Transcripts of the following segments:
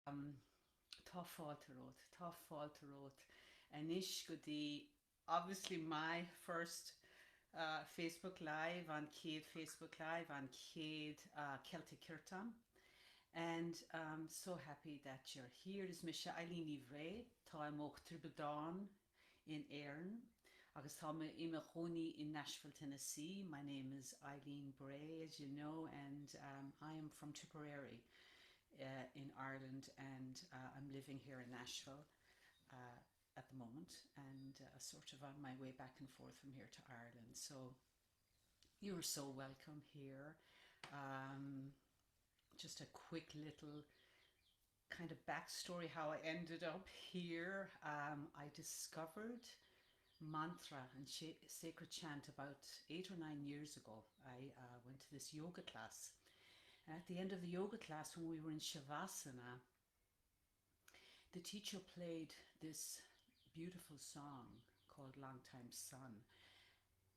Tá fáilte rót. Anish Goody, obviously my first Facebook Live on Cade Facebook Live on Cade Celtic Kirtan. And so happy that you're here. Is Misha Eileen Ivray, Tá Moch Tribadon in Erin. Agus tá ime choni in Nashville, Tennessee. My name is Eileen Bray, as you know, and I am from Tipperary in Ireland, and I'm living here in Nashville at the moment, and sort of on my way back and forth from here to Ireland. So you're so welcome here. Just a quick little kind of backstory how I ended up here. I discovered mantra and sacred chant about 8 or 9 years ago. I went to this yoga class, and at the end of the yoga class, when we were in Shavasana, the teacher played this beautiful song called Long Time Sun,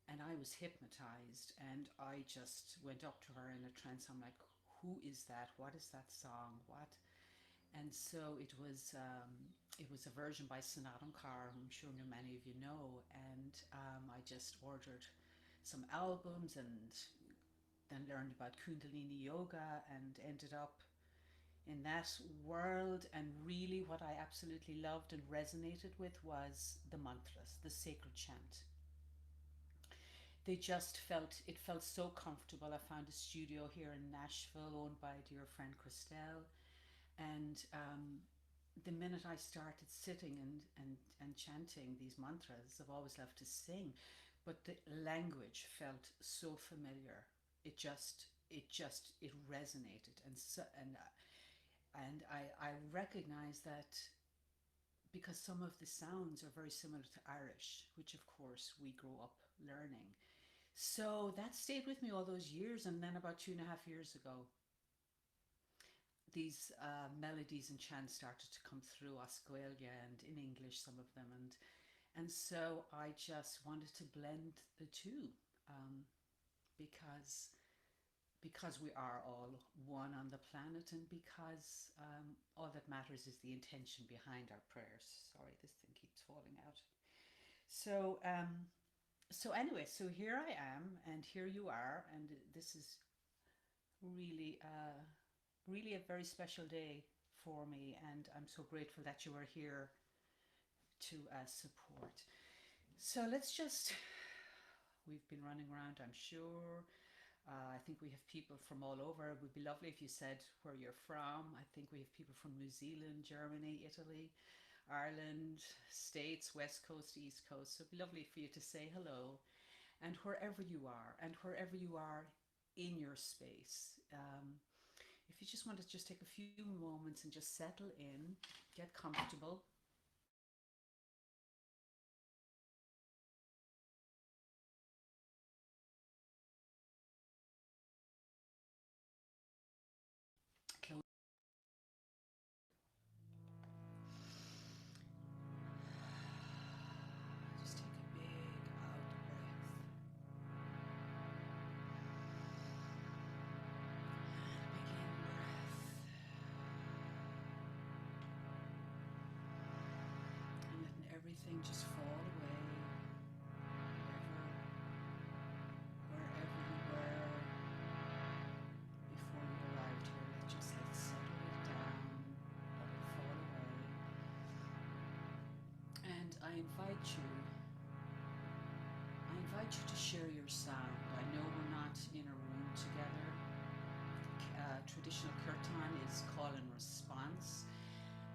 and I was hypnotized, and I just went up to her in a trance. I'm like, who is that? What is that song? What? And so it was a version by Sanatan Kaur, who I'm sure many of you know, and I just ordered some albums and then learned about Kundalini Yoga and ended up in that world. And really what I absolutely loved and resonated with was the mantras, the sacred chant. They just it felt so comfortable. I found a studio here in Nashville owned by a dear friend Christelle, and the minute I started sitting and chanting these mantras, I've always loved to sing, but the language felt so familiar. It resonated, and I recognized that because some of the sounds are very similar to Irish, which of course we grew up learning. So that stayed with me all those years, and then about 2.5 years ago, these melodies and chants started to come through Oscoelia and in English, some of them, and so I just wanted to blend the two, because we are all one on the planet, and because all that matters is the intention behind our prayers. Sorry, this thing keeps falling out. So anyway, so here I am, and here you are, and this is really, really a very special day for me, and I'm so grateful that you are here to support. So we've been running around, I'm sure. I think we have people from all over. It would be lovely if you said where you're from. I think we have people from New Zealand, Germany, Italy, Ireland, States, West Coast, East Coast. So it'd be lovely for you to say hello. And wherever you are in your space, if you just want to just take a few moments and just settle in, get comfortable. Close. Just take a big out breath. Begin breath. And letting everything just fall away. Wherever you were before you arrived here, let's settle it down, let it fall away. And I invite you to share your sound. I know we're not in a room together. Traditional Kirtan is call and response.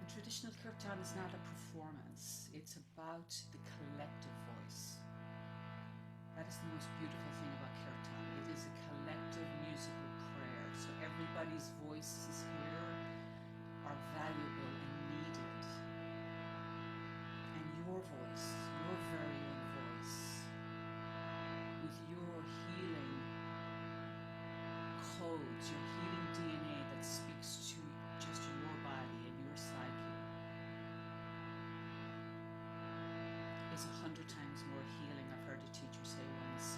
And traditional Kirtan is not a performance. It's about the collective voice. That is the most beautiful thing about Kirtan. It is a collective musical prayer. So everybody's voices here are valuable and needed. And your voice, your very own voice, with your healing codes, your healing DNA that speaks to just your body and your psyche, is 100 times more healing. I've heard a teacher say once,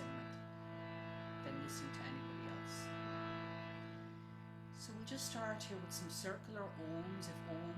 than listening to anybody else. So we'll just start here with some circular ohms. If om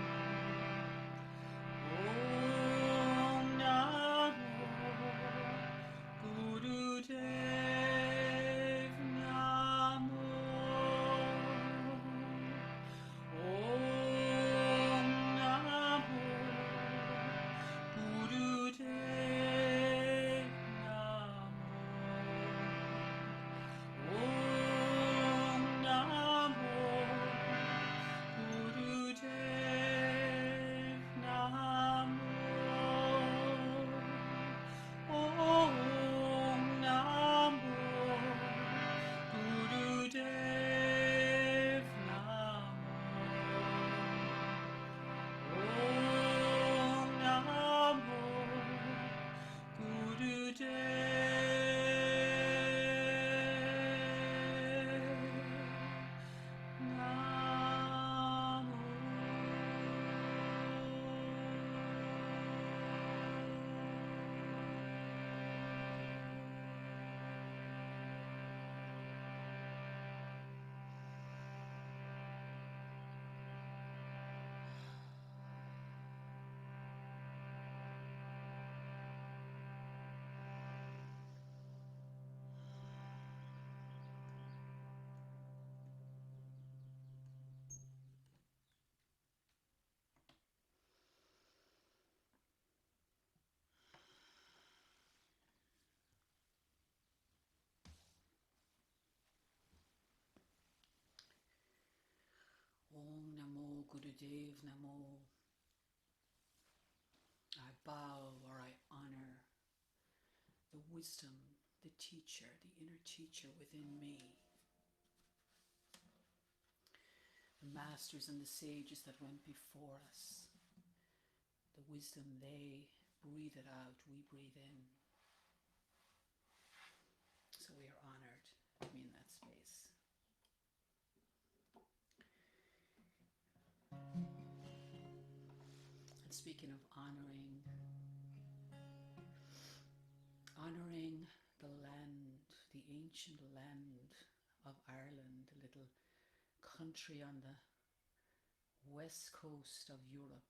Gurudev Namo. I bow or I honor the wisdom, the teacher, the inner teacher within me, the masters and the sages that went before us, the wisdom they breathe it out, we breathe in. So we are honored to be in that space. And speaking of honoring the land, the ancient land of Ireland, a little country on the west coast of Europe.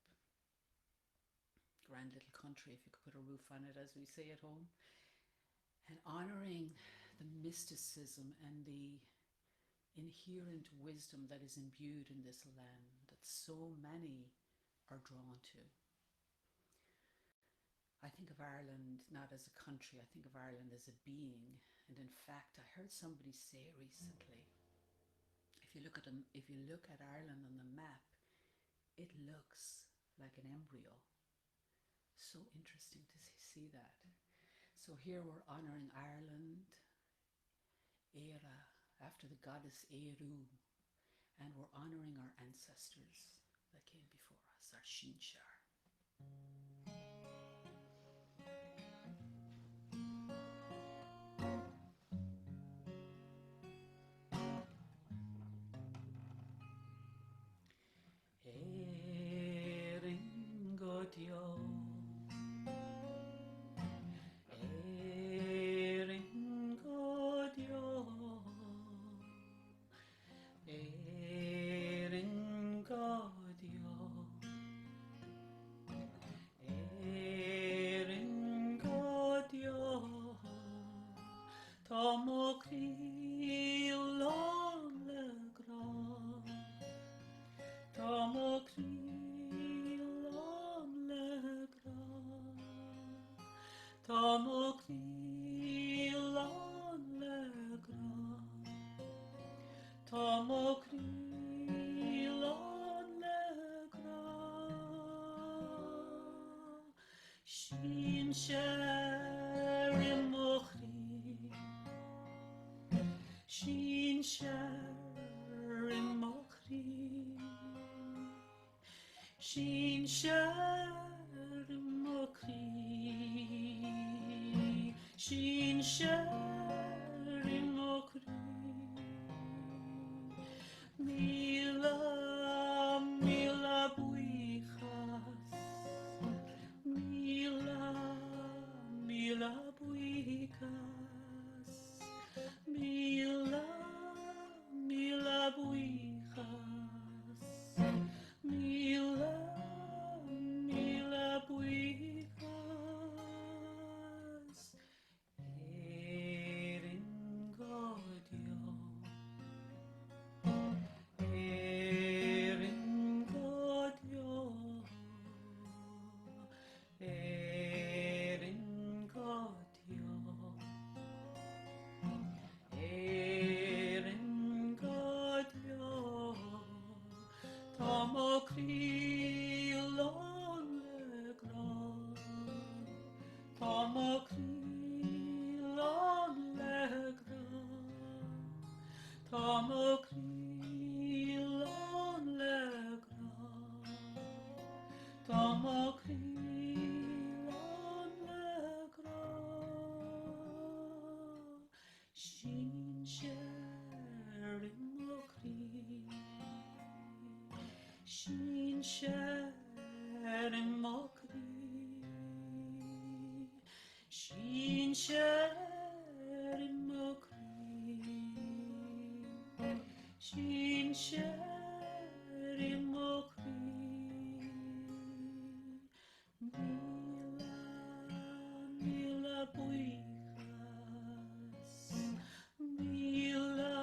Grand little country, if you could put a roof on it, as we say at home. And honouring the mysticism and the inherent wisdom that is imbued in this land that so many are drawn to. I think of Ireland not as a country, I think of Ireland as a being. And in fact, I heard somebody say recently, if you look at Ireland on the map, it looks like an embryo. So interesting to see that. So here we're honouring Ireland, Éire, after the goddess Éireann, and we're honouring our ancestors that came before us, our Shinshar. Éireann Godio, Éireann Godio, Éireann Godio, Éireann Godio, Tomo Crílon le Gra, Tomo Crílon le Gra, Tomo Crílon le Gra, Tomo Crílon le Gra, Shin Sherim Mochri, Shin Sherim Mochri, Shin Sherim Mochri, Shin Sherim Mochri, Mila, Mila Buichas, Mila, Mila Buichas, Mila, Mila Buichas, Mila, Mila Buichas, Éireann Godio, Éireann Godio, Éireann Godio, Éireann Godio, Tomo Crílon le Gra, Tomo Crílon le Gra, Tomo Crílon le Gra, Tomo Crílon le Gra, Shin Sherim Mochri, Shin Sherim Mochri, Shin Sherim Mochri, Shin Sherim Mochri, Mila, Mila Buichas, Mila,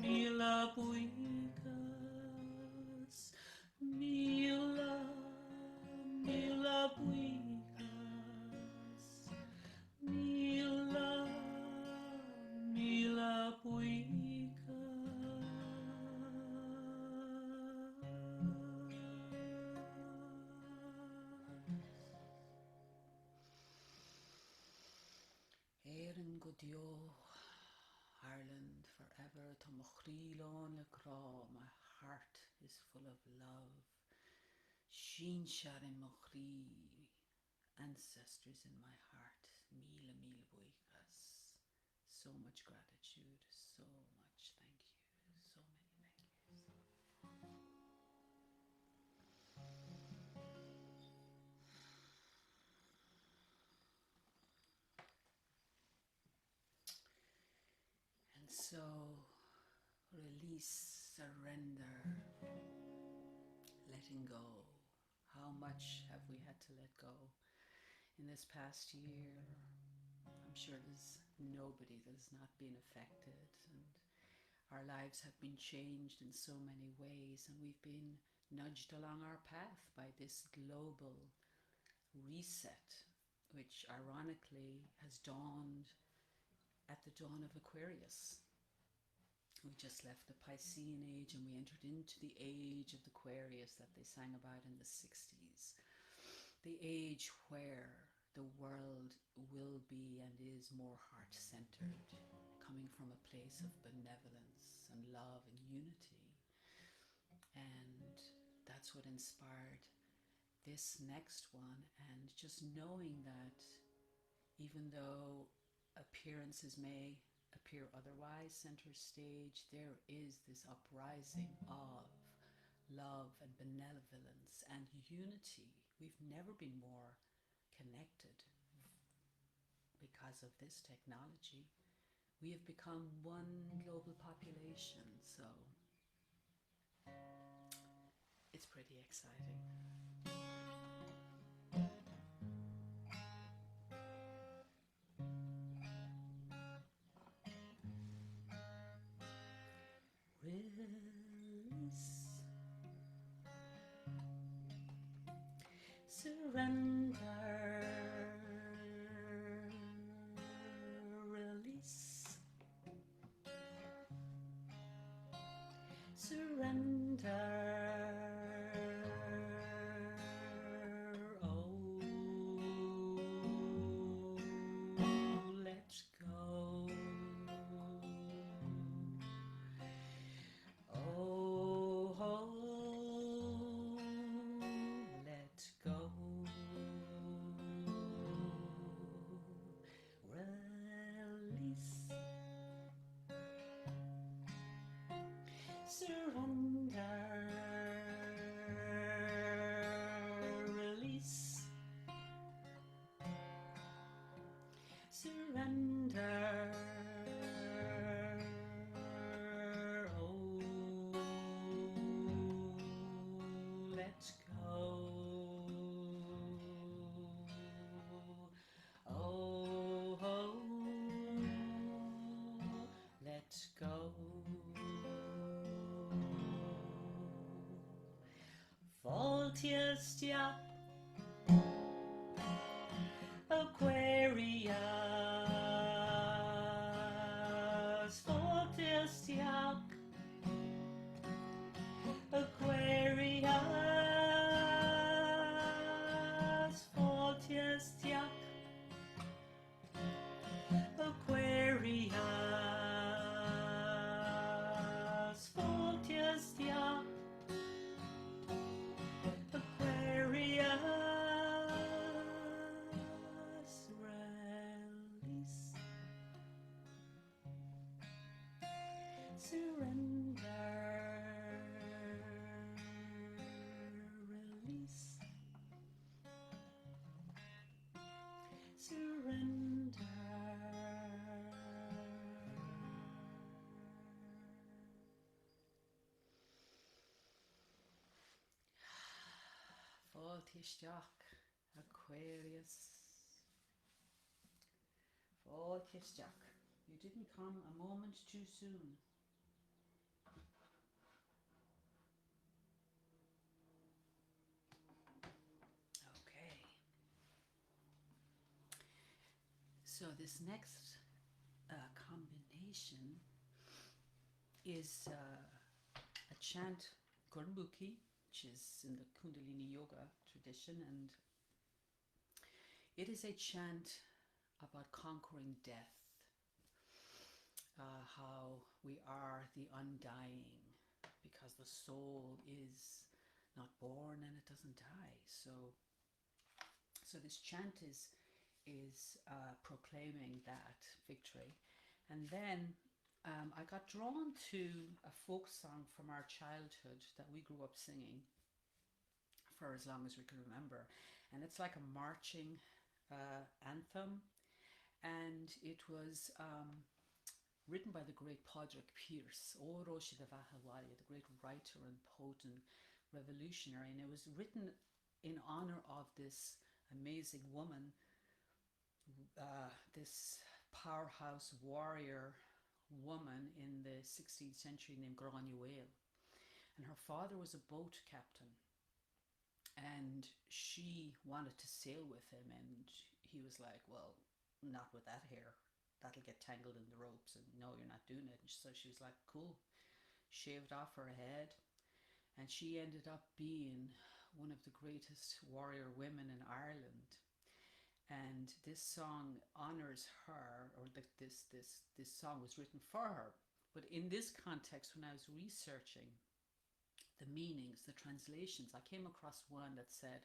Mila Buichas, Mila, Mila Buichas, Mila, Mila Buichas, Dio, Ireland forever, Tomochrilo le Gra, my heart is full of love. Shin Sharin Mochri, ancestors in my heart, mille mille boikas. So much gratitude, so much thank you, so many thank yous. And so, release, surrender, letting go. How much have we had to let go in this past year? I'm sure there's nobody that has not been affected, and our lives have been changed in so many ways, and we've been nudged along our path by this global reset, which ironically has dawned at the dawn of Aquarius. We just left the Piscean age and we entered into the age of the Aquarius that they sang about in the 60s. The age where the world will be and is more heart-centered, coming from a place of benevolence and love and unity. And that's what inspired this next one. And just knowing that even though appearances may appear otherwise, center stage, there is this uprising of love and benevolence and unity. We've never been more connected because of this technology. We have become one global population, so it's pretty exciting. Release, surrender, release, surrender. Oh, let go. Oh, let go. Release, surrender. Release, surrender. Oh, let go. Oh, let go. Voltiestia, Aquarius, Voltiestia, Aquarius, Voltiestia, Aquarius, Voltiestia, Aquarius. Release, surrender. Release, surrender. Voltisteach, Aquarius. Voltisteach. You didn't come a moment too soon. Okay. So this next combination is a chant Gurmukhi, which is in the Kundalini Yoga tradition, and it is a chant about conquering death. how we are the undying, because the soul is not born and it doesn't die. So this chant is proclaiming that victory. And then I got drawn to a folk song from our childhood that we grew up singing for as long as we can remember, and it's like a marching anthem, and it was written by the great Padraig Pearse, O Roshi de Vahawali, the great writer and poet and revolutionary, and it was written in honor of this amazing woman, this powerhouse warrior woman in the 16th century named Granuaile. And her father was a boat captain, and she wanted to sail with him, and he was like, well, not with that hair, that'll get tangled in the ropes, and no, you're not doing it. And so she was like, cool, shaved off her head, and she ended up being one of the greatest warrior women in Ireland. And this song honors her, or this song was written for her. But in this context, when I was researching the meanings, the translations, I came across one that said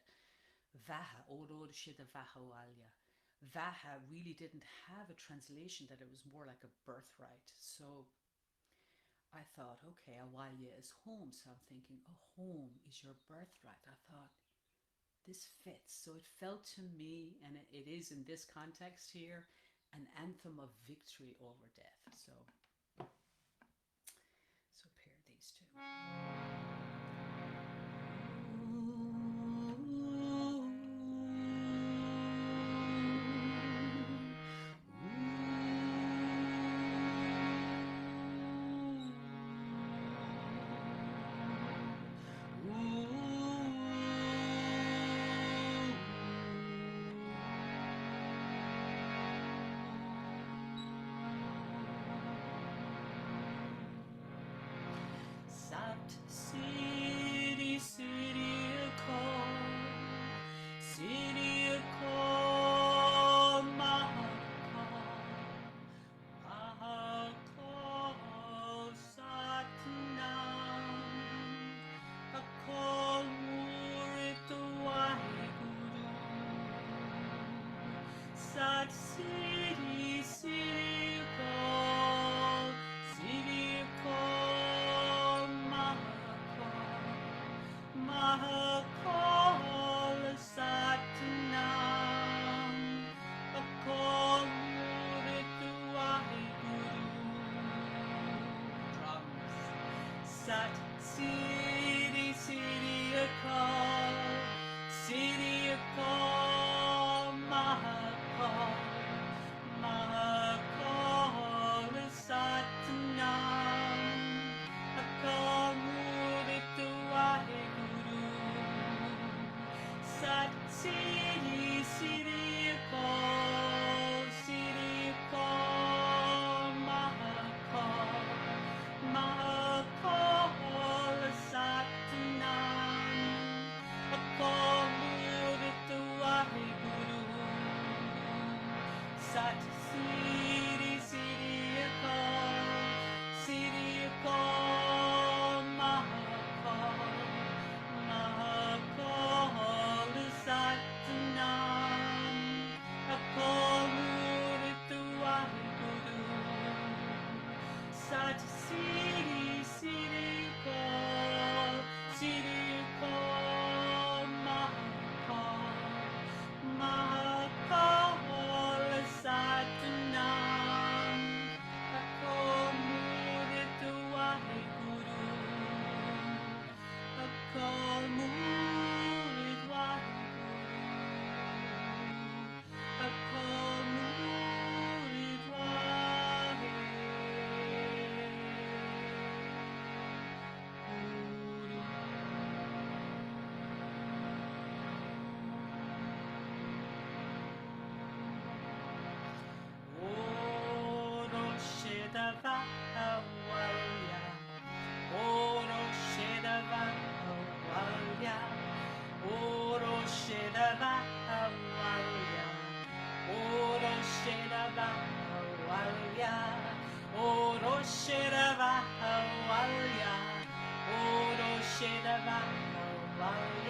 Vaha, Orod Shida Vahawalia. Vaha really didn't have a translation, that it was more like a birthright. So I thought, okay, Awalia is home. So I'm thinking, a home is your birthright. I thought, this fits. So it felt to me, and it is in this context here, an anthem of victory over death. So pair these two. Sat Siri Siri Ko Mahakal Satnam Akal Murit Waheguru Sat Siri Siri Ko Mahakal Satnam Akal Murit Waheguru. Drums. Sat Siri Akal Mahakal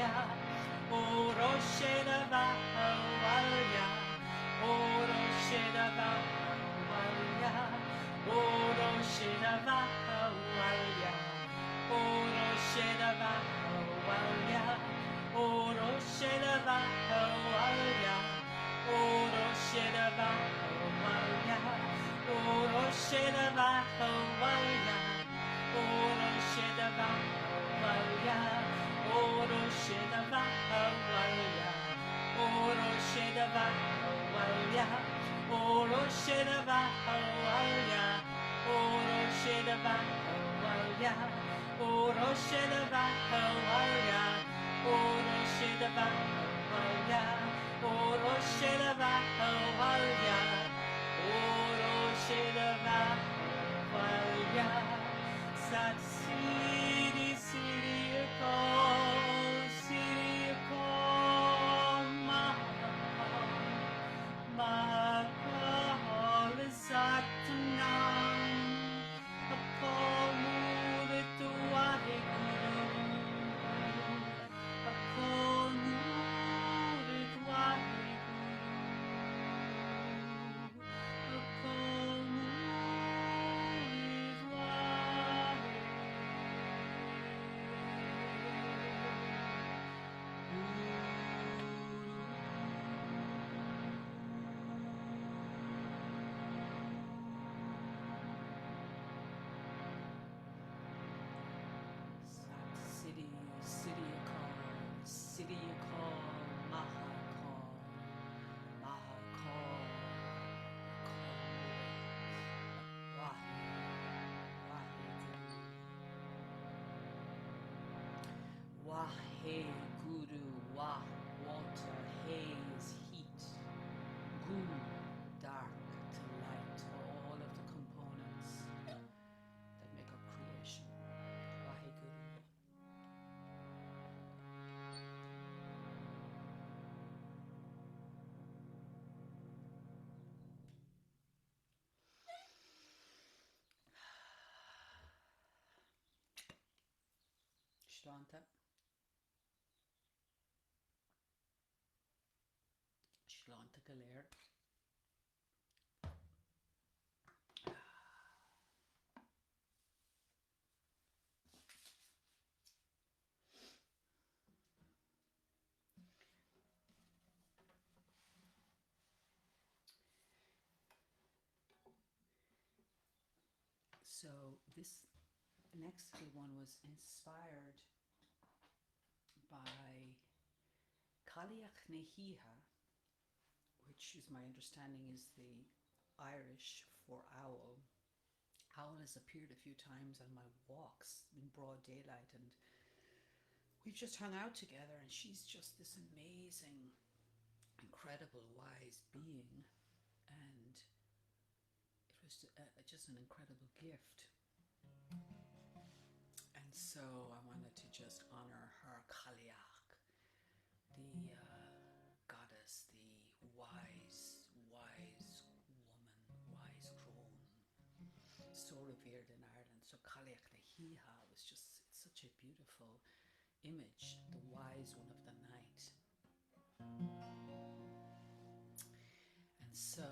Valya, Oro Shedava Valya, Oro Shedava Valya, Oro Shedava Valya, Oro Shedava Valya, Oro Shedava Valya, Oro Shedava Valya, Oro Shedava Valya, Oro Shedava Valya, Oro Shedava Valya, Oro Shedava Valya, Oro Shedava Valya, Oro Shedava Valya, Oro Shedava Valya, Oro Shedava Valya, Oro Shedava Valya, Oro Shedava Valya, Sat Siri Siri Call Mahal Satanam Akal Murit Waheguru Akal Murit Waheguru Akal Murit Waheguru. City, city call, Maha call, Maha call, Wahi, Wahe Guru, Wah, water, haze, heat, Gu, dark to light, all of the components that make up creation. Wahe Guru. Shlanta, Shlanta Galer. So this next little one was inspired by Kaliach Nehiha, which is my understanding is the Irish for owl. Owl has appeared a few times on my walks in broad daylight, and we've just hung out together, and she's just this amazing, incredible, wise being, and it was just an incredible gift. And so I wanted to just honor her, Kaliach, the goddess, the wise woman, wise crone, so revered in Ireland. So Kaliach Nehiha was just such a beautiful image, the wise one of the night. And so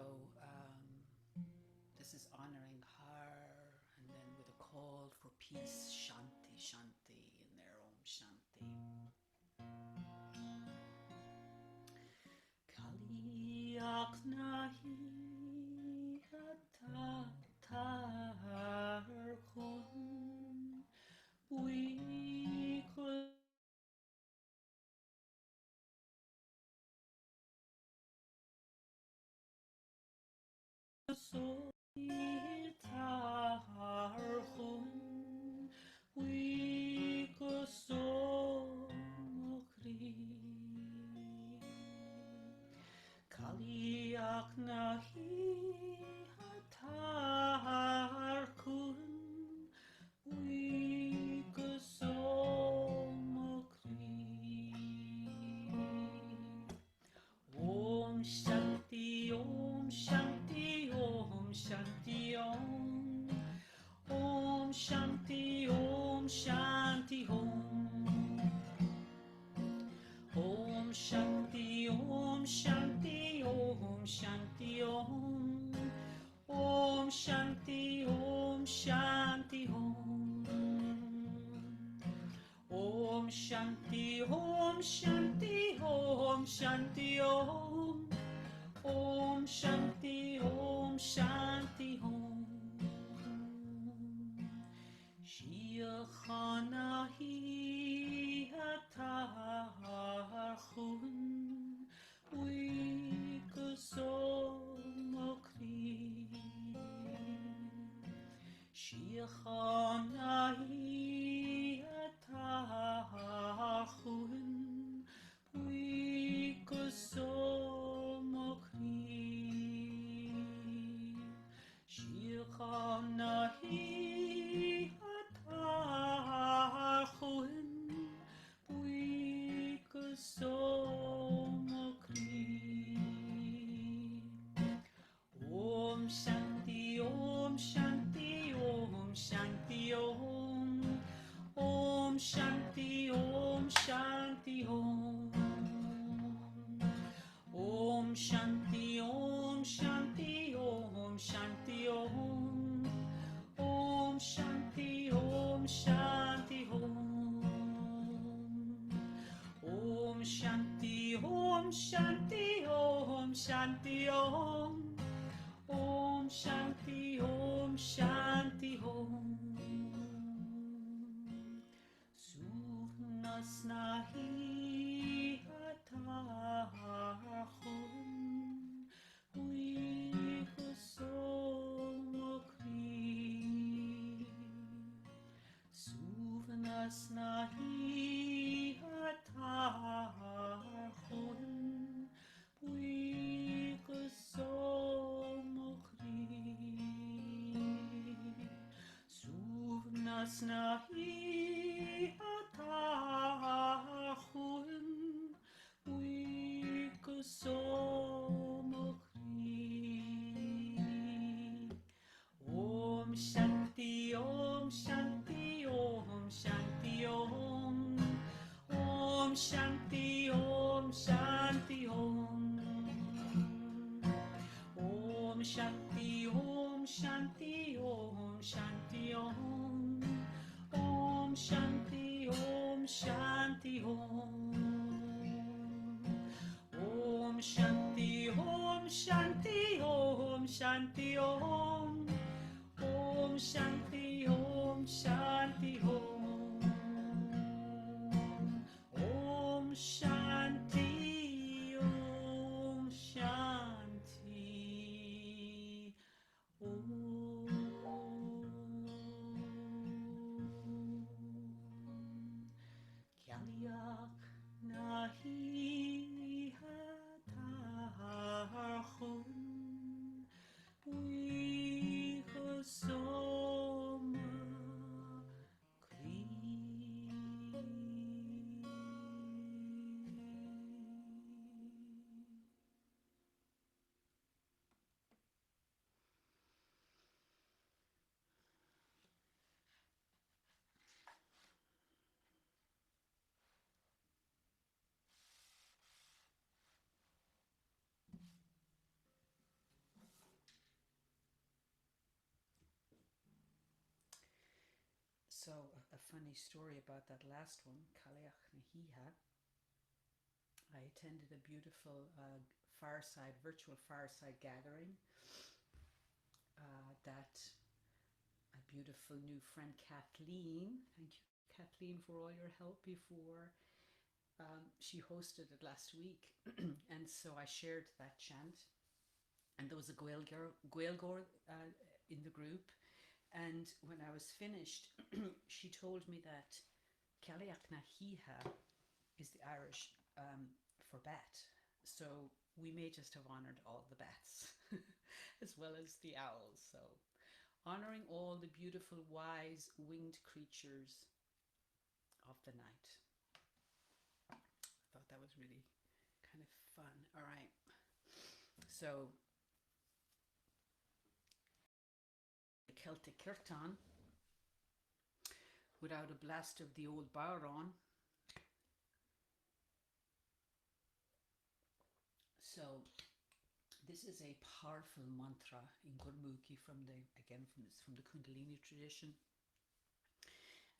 this is honoring her, and then with a call for peace, Shanti, Shanti, in their own Shanti. Kaliach Nehiha Tarchon Buikul Soir Tarchon Buikul Somokri Kaliach Nehiha Tarchon Buikul Somokri. Om Shanti, Om Shanti, Om Shanti, Om. Om Shanti, Om Shanti, Om. Shanti Om Shanti Om Shanti Om Om Shanti Om Shanti Om Om Shanti Om Shanti Om Shanti Om Om Shanti Om Shanti Om Shia Khana Hi Hatar Khun We Kusomokri Shia Khana Hi Hatar Khun We Kusomokri Shia Khana Hi Hatar Khun We Kusomokri Om Shanti Om Shanti Om Shanti Om Om Shanti Om Shanti Om Om Shanti Om Shanti Om Shanti Om Om Shanti Om Shanti Om Om Shanti Om Shanti Om Shanti Om Om Shanti Om Shanti Om Suvnasnahi Hatarchun We Kusomokri Suvnasnahi Hatarchun We Kusomokri Suvnasnahi Hatarchun We Kusomokri Om Shanti Om Shanti Om Shanti Om Om Shanti Om Shanti Om Om Shanti Om Shanti Om Shanti Om Om Shanti Om Shanti Om Om Shanti Om Shanti Om Shanti Om Om Shanti Om Shanti Om Om Shanti Om Shanti Om Kaliak Nahi Hatarchun We Kusomokri So, a funny story about that last one, Kaliach Nahiha. I attended a beautiful virtual fireside gathering that a beautiful new friend, Kathleen. Thank you, Kathleen, for all your help before. She hosted it last week, and so I shared that chant. And there was a Gaelgor in the group. And when I was finished, she told me that Kaliach Nahiha is the Irish for bat. So we may just have honoured all the bats as well as the owls. So honouring all the beautiful, wise, winged creatures of the night. I thought that was really kind of fun. All right. So the Celtic Kirtan, without a blast of the old Bowron, So this is a powerful mantra in Gurmukhi from the Kundalini tradition,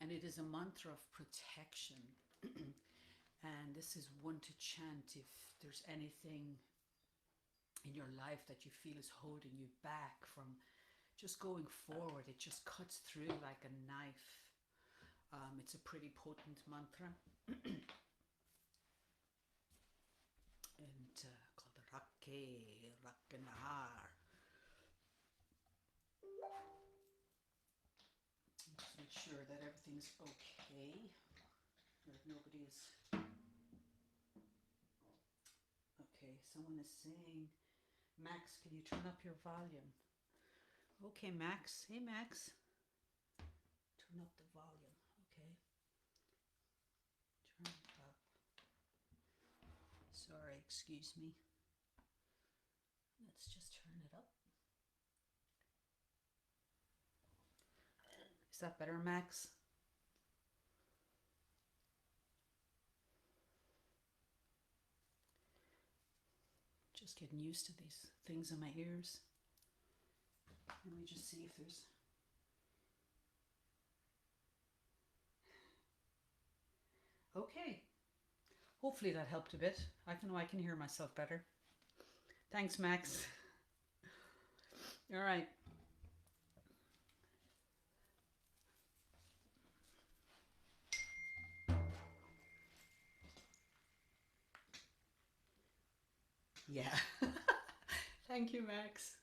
and it is a mantra of protection. And this is one to chant if there's anything in your life that you feel is holding you back from just going forward. It just cuts through like a knife. It's a pretty potent mantra. And called Rakke Rakkanahar. Just make sure that everything's okay. That nobody is. Okay, someone is saying, Max, can you turn up your volume? Okay, Max. Hey, Max. Turn up the volume. Okay. Turn it up. Sorry, excuse me. Let's just turn it up. Is that better, Max? Just getting used to these things in my ears. Let me just see if there's... Okay. Hopefully that helped a bit. I can hear myself better. Thanks, Max. All right. Yeah. Thank you, Max.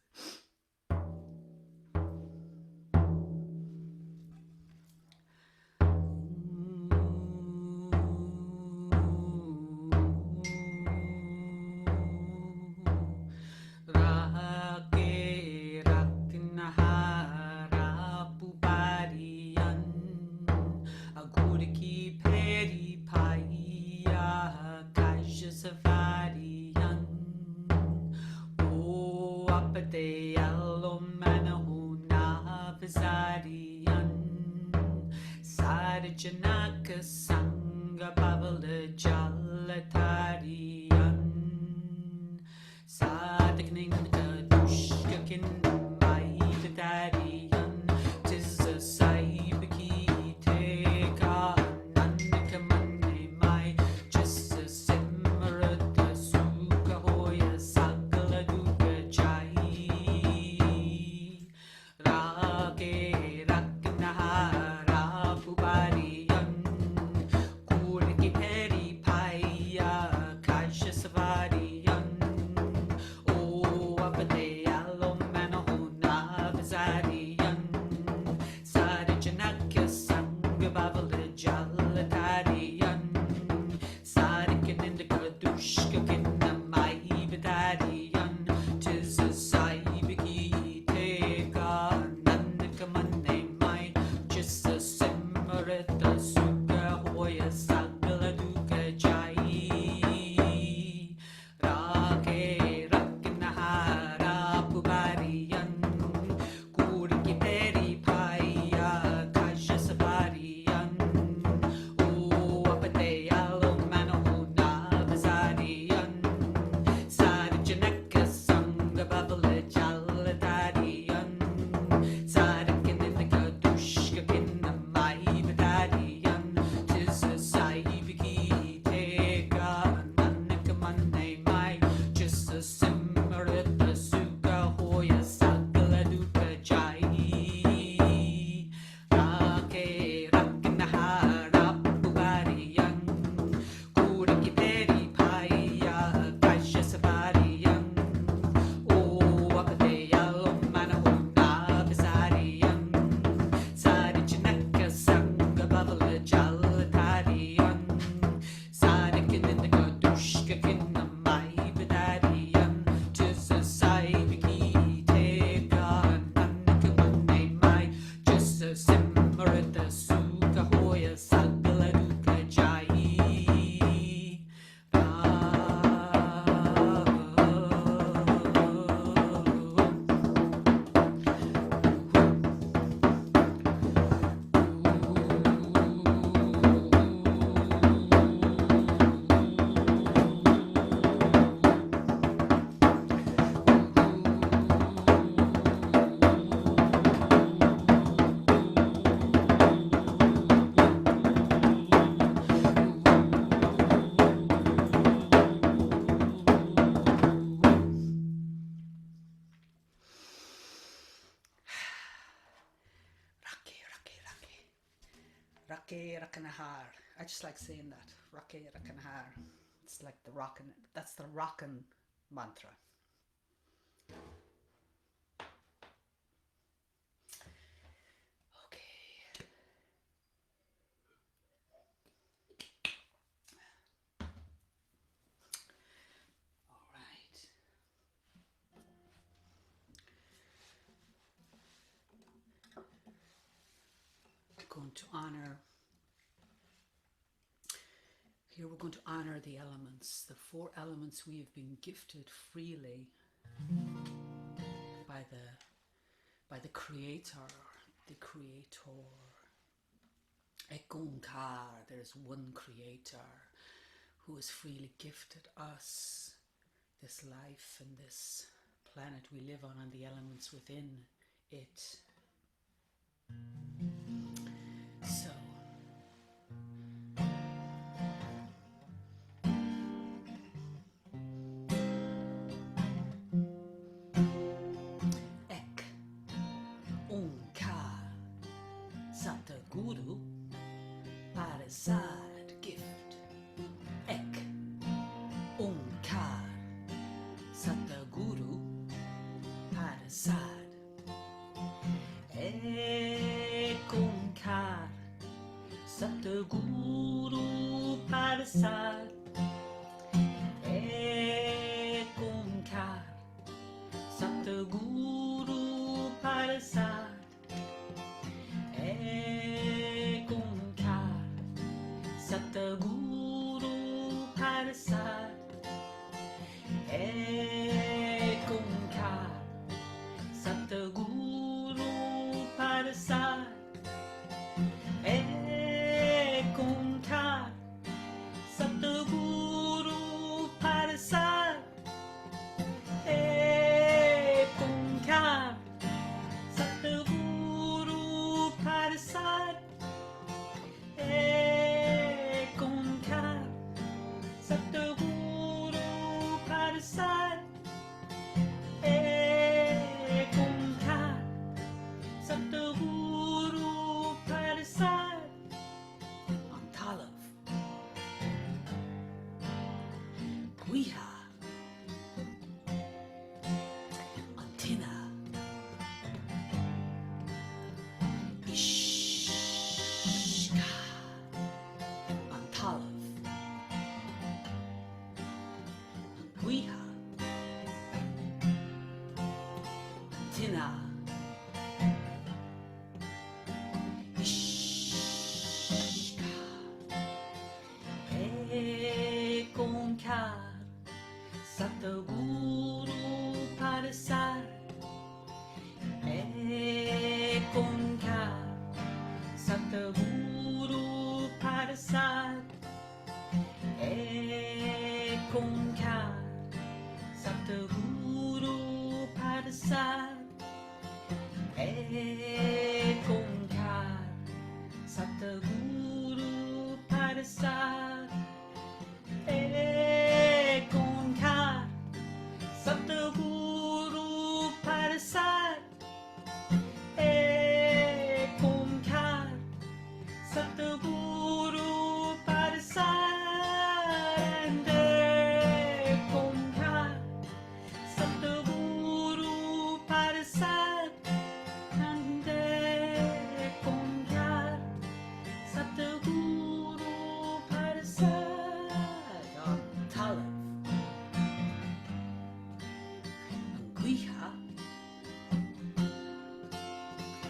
Janaka Sangha Pavala Jalatariyan Sadhakninga Dushkakin Maitariyan Tis a Saibaki Teka Nandikamanne Mai Just a Simrata Sukha Hoya Sakala Duka Jai Rake Raknahara Pubariyan Rakanahar. I just like saying that. Rake Rakanahar. It's like the rockin', that's the rockin' mantra. Okay. All right. Going to honor. Here we're going to honor the elements, the 4 elements we have been gifted freely by the Creator, the Creator. Ekonkar, there's one Creator who has freely gifted us this life and this planet we live on and the elements within it. So Ek Onkar Satguru Parasad gift. Ek Onkar Satguru Parasad. Ek Onkar Satguru Parasad. Ek Onkar Satguru Parasad. Ek Onkar Satguru Parasad. Ek Onkar Satguru Parasad. Ek Onkar Satguru Parasad. Ek Onkar Satguru Parasad. Ek Onkar Satguru Parasad. Ek Onkar Satguru Parasad. On Talav, Guiha, on Tina, Ishka, on Talav, on Guiha, Tina, Ishka, Ek Onkar Satguru Parasad. Ek Onkar Satguru Parasad. Ek Onkar Satguru Parasad. Ek Onkar Satguru Parasad. Ek Onkar Satguru Parasad. Ek Onkar Satguru Parasad. And Ek Onkar Satguru Parasad. And Ek Onkar Satguru Parasad. On Talav, on Guiha,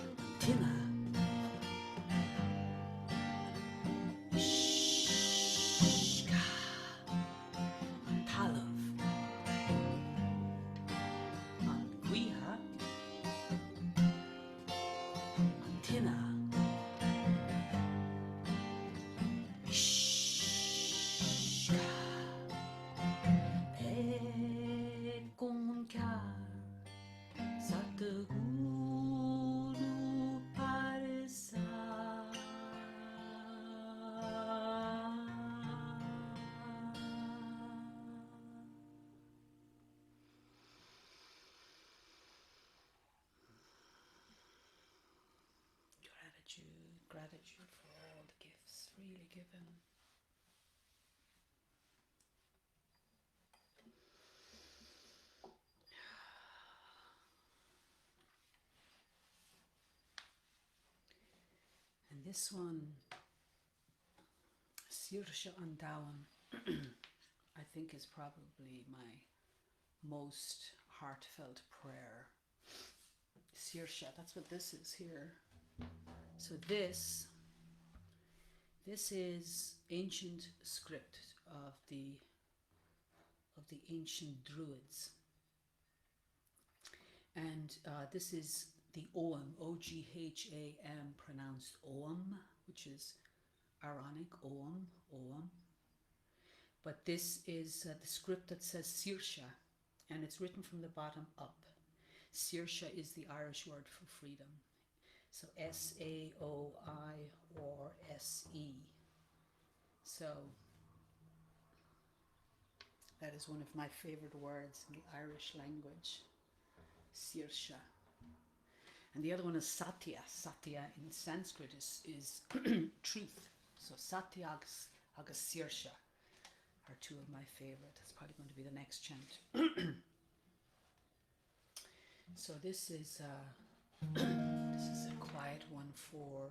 on Tina, Ishka, on Talav, on Guiha, on Tina, Ishka. Ek Onkar Satguru Parasad. Gratitude for all the gifts. is freely given. And this one, Sirsha Andawan, I think is probably my most heartfelt prayer. Sirsha, that's what this is here. So this is ancient script of the ancient Druids, and this is the Ogham, O-G-H-A-M, pronounced Ogham, which is ironic, Ogham, Ogham. But this is the script that says Sirsha, and it's written from the bottom up. Sirsha is the Irish word for freedom. So S-A-O-I or S-E. So that is one of my favorite words in the Irish language, Sirsha. And the other one is Satya. Satya in Sanskrit is truth. So Satya agus Sirsha are two of my favorite. That's probably going to be the next chant. So this is a quiet one for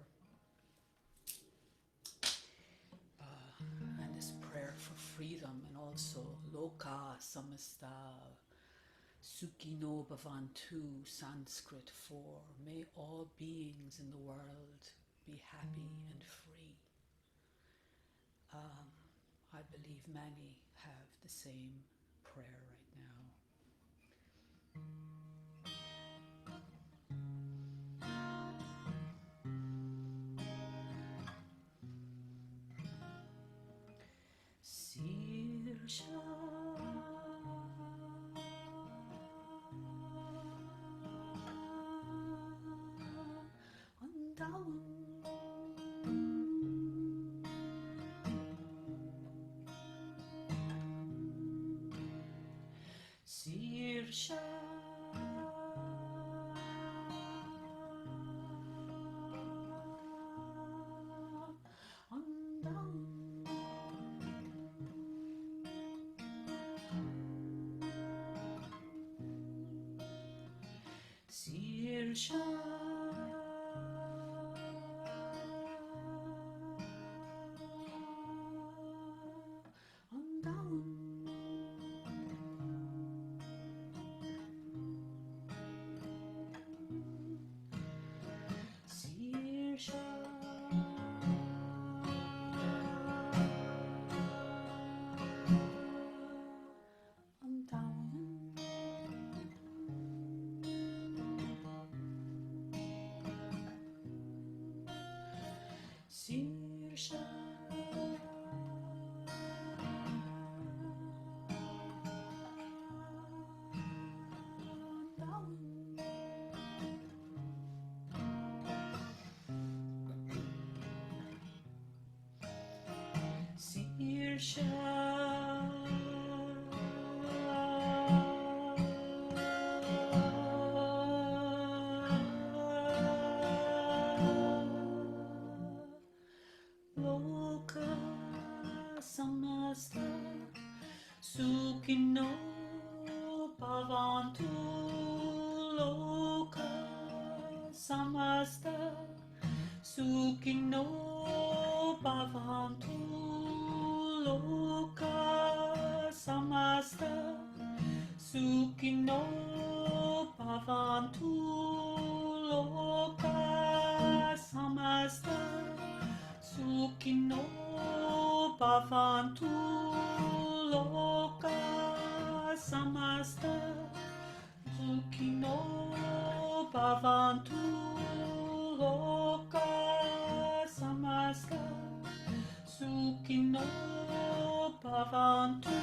and this prayer for freedom, and also Loka Samasta Sukhino Bhavantu, Sanskrit for may all beings in the world be happy and free. I believe many have the same prayer right now. Sirsha Andawan Sirsha Sirsha Andawan Sirsha Andawan Sirsha Andawan Sirsha Loka Samasta Sukhino Bhavantu Loka Samasta Sukhino Bhavantu Loka Samasta Sukhino Bhavantu Loka Samasta Sukhino Bhavantu Loka Samasta Sukhino Bhavantu Loka Samasta Sukhino Bhavantu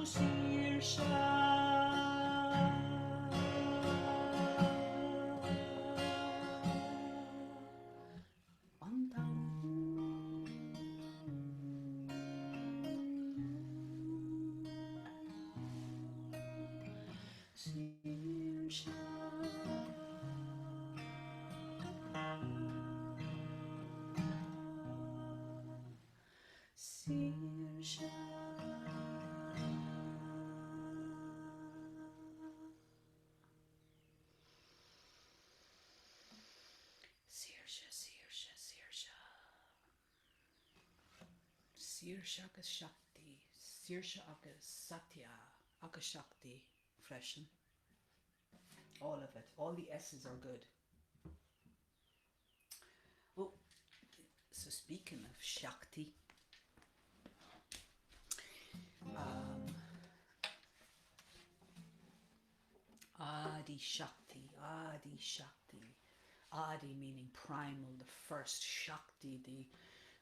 Sirsha Sirsha agus Shakti, Sirsha agus Satya, agus Shakti, freshen. All of it, all the S's are good. Oh, so speaking of Shakti, Adi Shakti, Adi Shakti, Adi meaning primal, the first, Shakti, the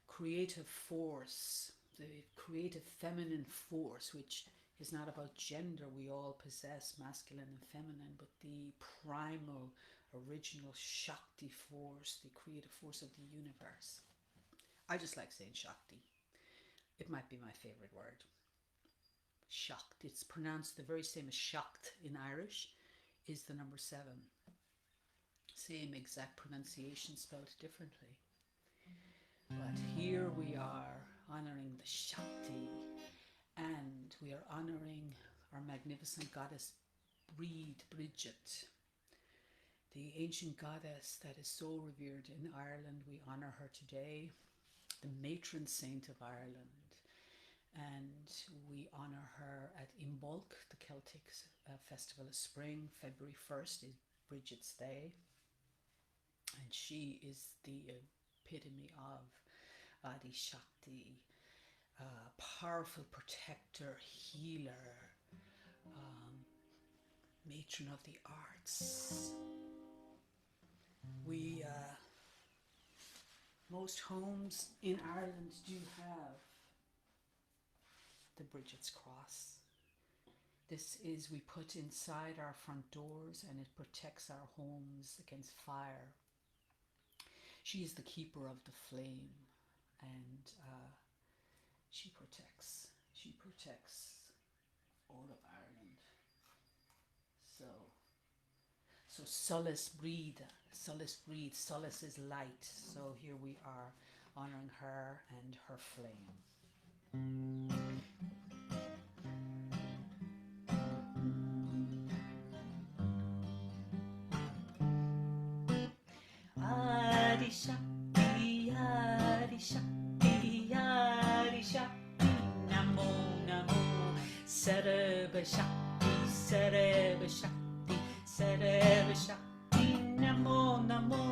creative force, the creative feminine force, which is not about gender. We all possess masculine and feminine, but the primal, original Shakti force, the creative force of the universe. I just like saying Shakti. It might be my favorite word. Shakt. It's pronounced the very same as Shakt in Irish, is the number 7. Same exact pronunciation, spelled differently. But here we are honouring the Shakti, and we are honouring our magnificent goddess Bridget, the ancient goddess that is so revered in Ireland. We honour her today, the matron saint of Ireland, and we honour her at Imbolc, the Celtic festival of spring. February 1st is Bridget's Day, and she is the epitome of Adi Shakti, powerful protector, healer, matron of the arts. We, most homes in Ireland do have the Bridget's Cross. This is, we put inside our front doors, and it protects our homes against fire. She is the keeper of the flame, and she protects all of Ireland. So solace breathe, solace is light. So here we are honouring her and her flame. Adi Shakti, Adi Shakti, Adi Shakti, Namo Namo, Sarva Shakti, Sarva Shakti, Sarva Shakti, Namo Namo,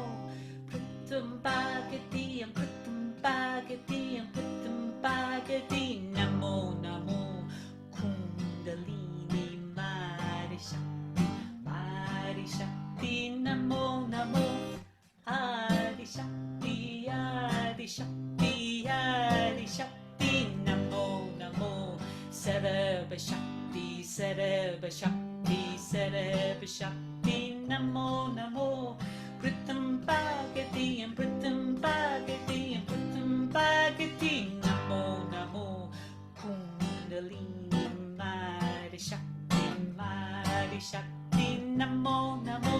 Pratam Bhagati, Pratam Bhagati, Pratam Bhagati, Namo Namo, Kundalini Mari Shakti, Mari Shakti, Namo Namo, Adi Shakti, Adi Shakti, Adi Shakti, Namo Namo, Sarva Shakti, Sarva Shakti, Sarva Shakti, Namo Namo, Pratam Bhagati, and Pratam Bhagati, and Pratam Bhagati, Namo Namo, Kundalini Mari Shakti, Mari Shakti, Namo Namo,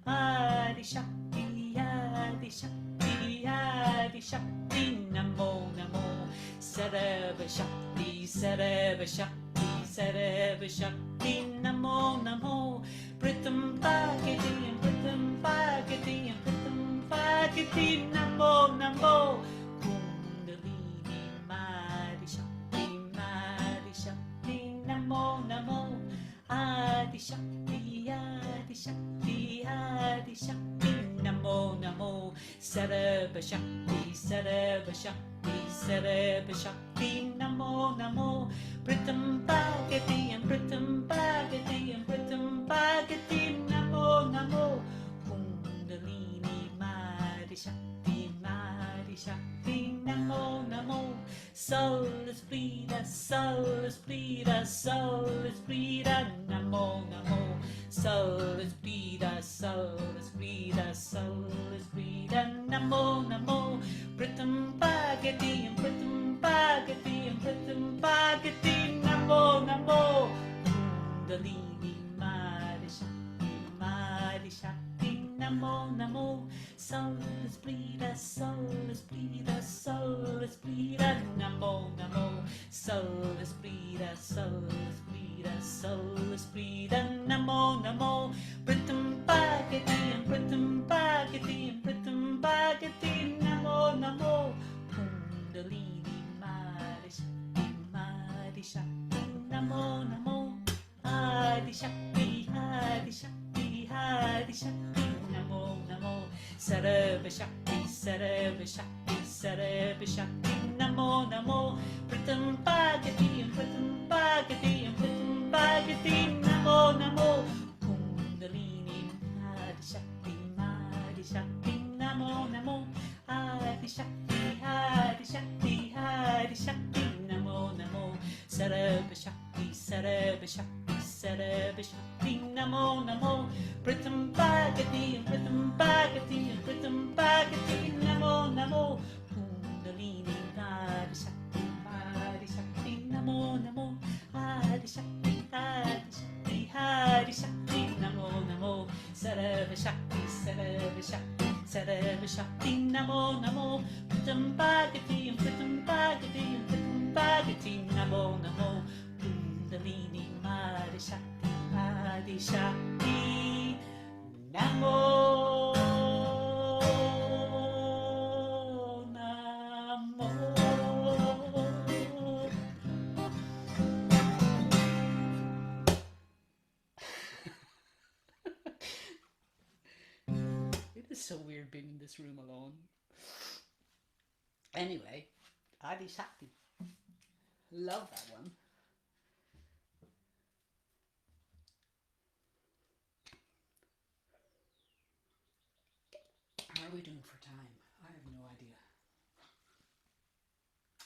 Adi Shakti, Adi Shakti, Adi Shakti, Namo Namo, Sarva Shakti, Sarva Shakti, Sarva Shakti, Namo Namo, Pratam Bhagati, and Pratam Bhagati, and Pratam Bhagati, Namo Namo, Kundalini Mari Shakti, Mari Shakti, Namo Namo, Adi Shakti, Adi Shakti, Adi Shakti, Namo Namo, Sarva Shakti, Sarva Shakti, Sarva Shakti, Namo Namo, Pratam Bhagati, and Pratam Bhagati, and Pratam Bhagati, Namo Namo, Kundalini Mari Shakti, Mari Shakti, Namo Namo, Sol Esprita, Sol Esprita, Sol Esprita, Namo Namo, Sol Esprita, Sol Esprita, Sol Esprita, Namo Namo, Pratam Bhagati, and Pratam Bhagati, and Pratam Bhagati, Namo Namo, Kundalini Mari Shakti, Mari Shakti, Namo Namo, Sol Esprita, Sol Esprita, Sol Esprita, Namo Namo, Sol Esprita, Sol Esprita, Sol Esprita, Namo Namo, Britam Bagati and Britam Bagati and Britam Bagati, Namo Namo, Kundalini Madi Shakti, Madi Shakti, Namo Namo, Adi Shakti, Adi Shakti, Adi Shakti, Namo Namo, Sarva Shakti, Sarva Shakti, Sarva Shakti, Namo Namo, Britam Bagati and Britam Bagati and Britam Bagati, Namo Namo, Kundalini Adi Shakti, Adi Shakti, Namo Namo, Adi Shakti, Adi Shakti, Adi Shakti, Namo Namo, Sarva Shakti, Sarva Shakti, Sarva Shakti, Namo Namo, Britam Bagati and Britam Bagati and Britam Bagati, Namo Namo, Kundalini Adi Shakti, Adi Shakti, Namo Namo, Adi Shakti, Adi Shakti, Adi Shakti, Namo Namo, Sarva Shakti, Sarva Shakti, Sarva Shakti, Namo Namo, Britam Bagati and Britam Bagati and Britam Bagati, Namo Namo, Kundalini Adi Shakti, Adi Shakti, Namo Namo. It is so weird being in this room alone. Anyway, Adi Shakti. Love that one. How are we doing for time? I have no idea.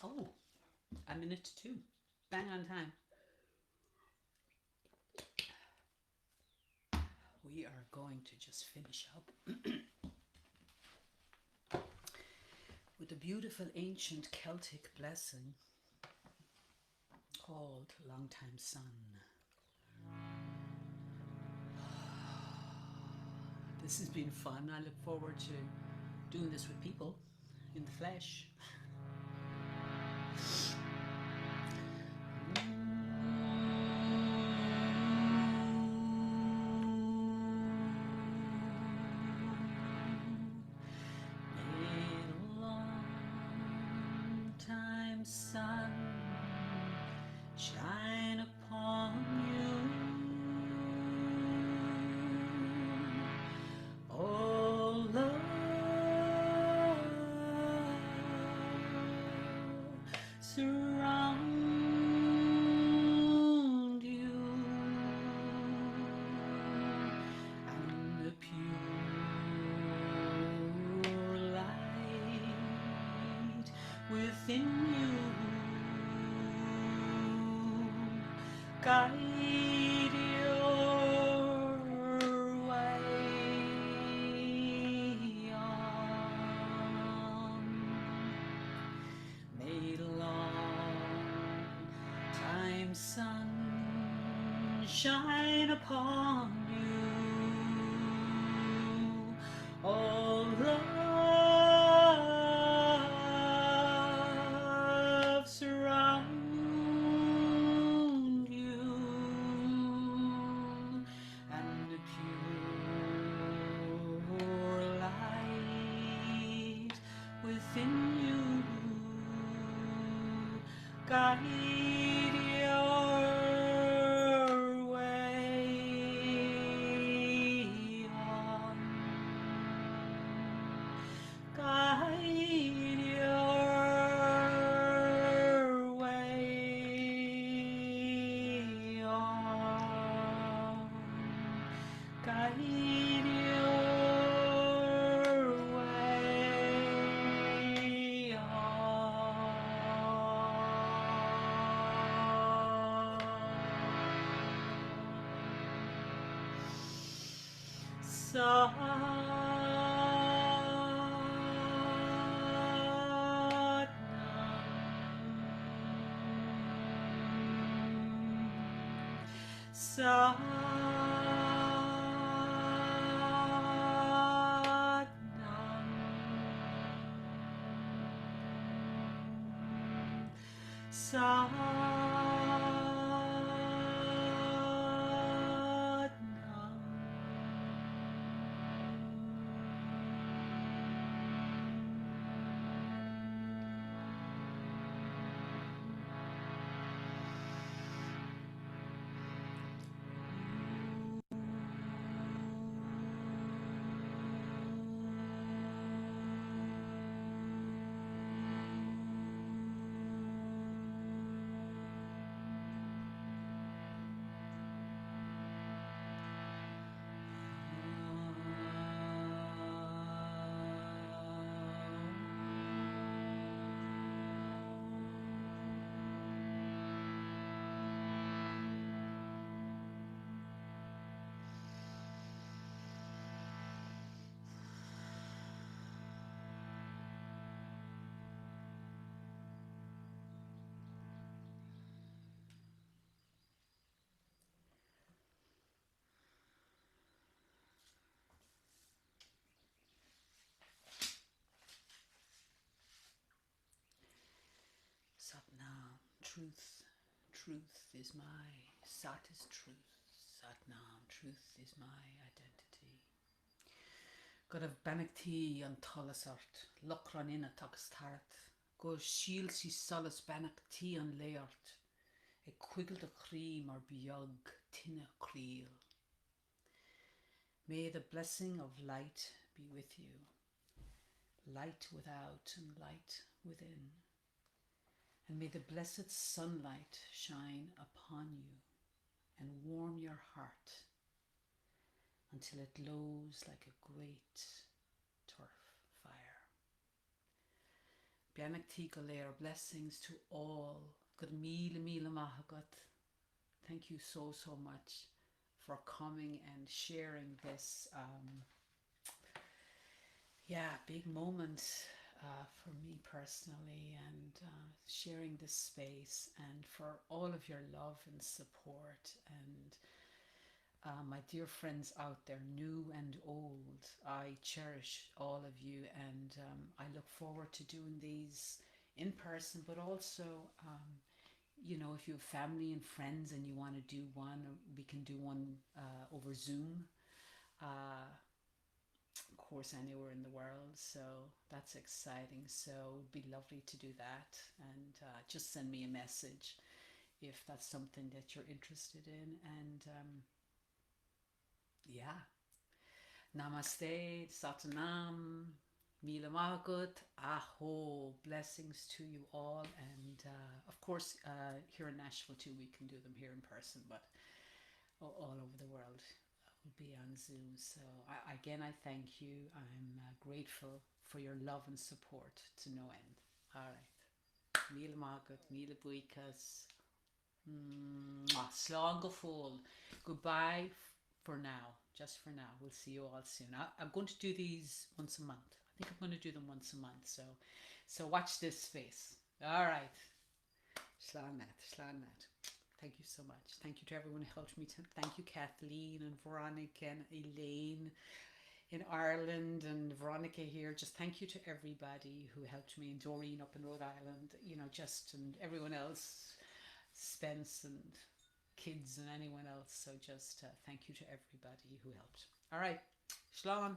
Oh, a minute to 2. Bang on time. We are going to just finish up with a beautiful ancient Celtic blessing called Longtime Sun. This has been fun. I look forward to doing this with people in the flesh. Long-time sun shine upon you. Oh, love, surround you, and the pure light within you guide your way on. May the long-time sun shine upon you. Oh, love, surround you, and the pure light within you guide your way on. Guide your way on. Guide your way Satnam. Satnam, truth, truth is my, Sat is truth, Satnam, truth is my identity. God of Banachti an Talasart, Lokran in a Taxtarat, Go shield si solace Banachti an Leart, a quiggle the cream or biog, Tina creel. May the blessing of light be with you, light without and light within. And may the blessed sunlight shine upon you and warm your heart until it glows like a great turf fire. Bianachti Galer, blessings to all. Good mila mahagat. Thank you so much for coming and sharing this big moment for me personally, and sharing this space, and for all of your love and support, and my dear friends out there, new and old. I cherish all of you, and I look forward to doing these in person, but also you know, if you have family and friends and you want to do one, we can do one over Zoom. Of course, anywhere in the world, so that's exciting. So it'd be lovely to do that, and just send me a message if that's something that you're interested in. And namaste, satanam, mila mahagut, aho, blessings to you all. And of course, here in Nashville too, we can do them here in person, but all over the world will be on Zoom. So again, I thank you. I'm grateful for your love and support to no end. All right. Mila magat, mila buikas. Slán go fóil. Goodbye for now. Just for now. We'll see you all soon. I'm going to do these once a month. I think I'm going to do them once a month. So watch this space. All right. Slán Matt. Thank you so much. Thank you to everyone who helped me. Thank you, Kathleen and Veronica and Elaine in Ireland, and Veronica here. Just thank you to everybody who helped me, and Doreen up in Rhode Island, you know, and everyone else, Spence and kids and anyone else. So just thank you to everybody who helped. All right. Slán.